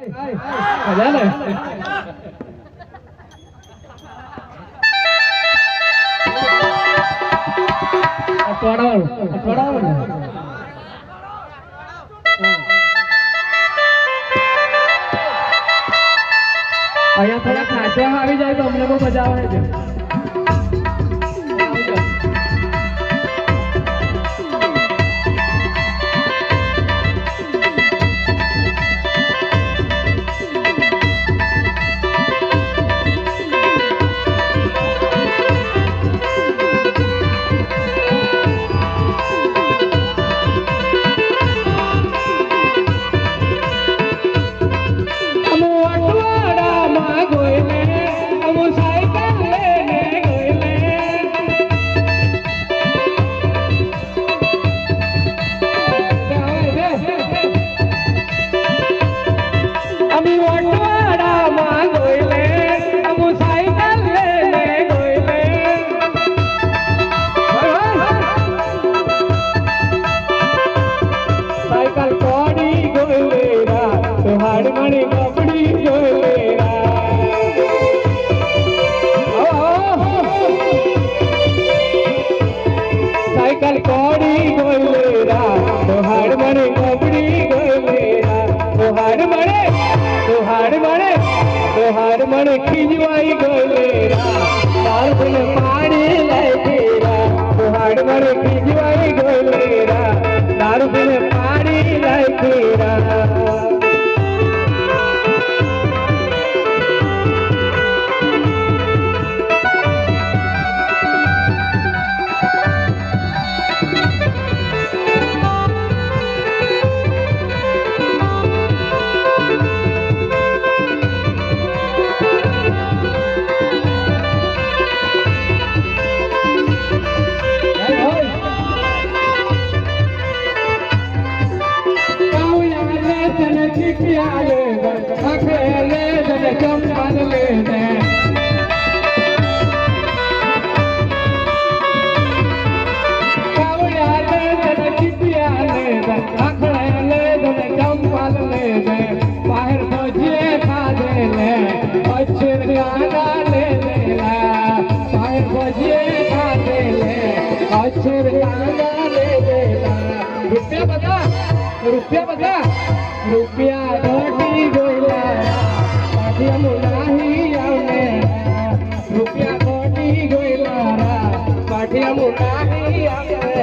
મજા ને અઠવાડાઓ અહીંયા થોડા ખાંચા આવી જાય તો અમને બહુ મજા આવે છે. खिजवाई गोलेरा तार बिन पानी लाइकेरा तोहाड़ मरे खिजवाई गोलेरा तार बिन पानी लाइकेरा रुपया घटी गोला पाठिया मुनाही आवने रुपया घटी गोला पाठिया मुनाही आवने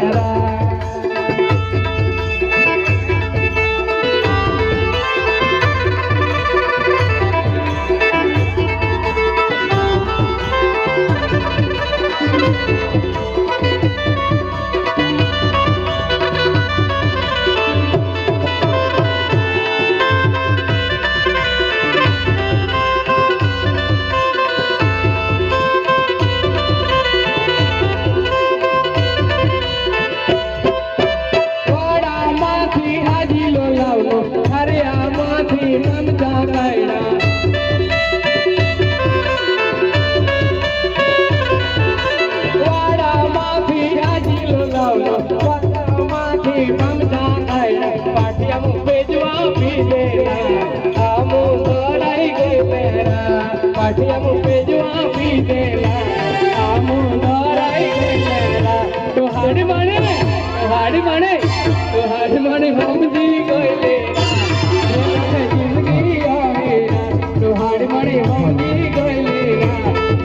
पाठिया मुझे जुआ पी देला आमू लड़ाई देला तोहाड़ माने हम जी गइले जिंदगी आवेला तोहाड़ माने हम जी गइले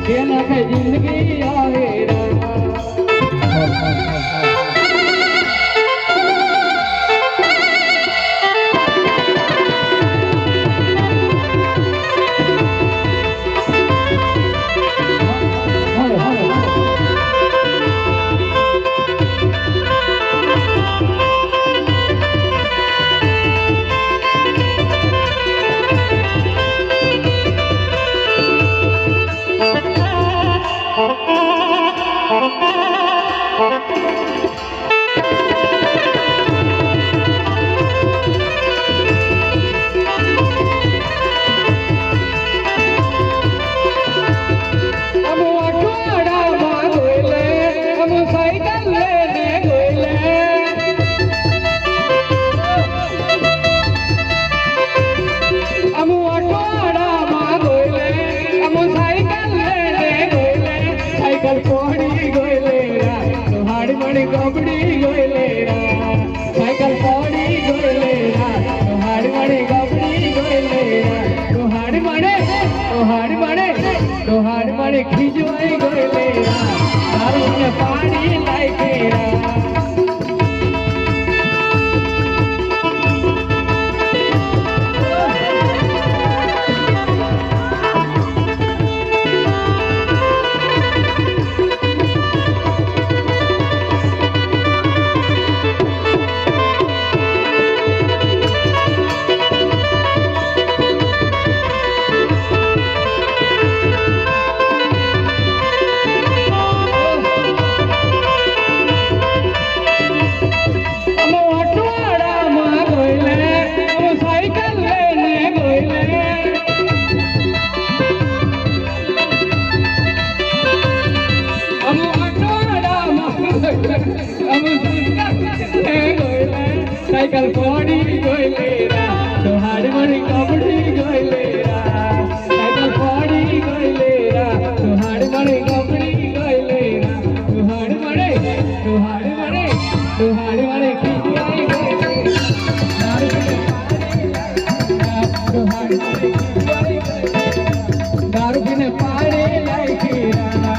जेना के जिंदगी आवेला ડોહાડ મળે ખીજવાઈ ગયેલા તારું ને પાણી લાઈ ગયેલા સાયકલ પડી ગયેલા ડોહાડ મળી કપડી ગયેલા સાયકલ પડી ગયેલા ડોહાડ મળી કપડી ગયેલા ડોહાડ મળે ખીજવાઈ ગયેલા દારૂ પીને પાડે લાઈ ગયેલા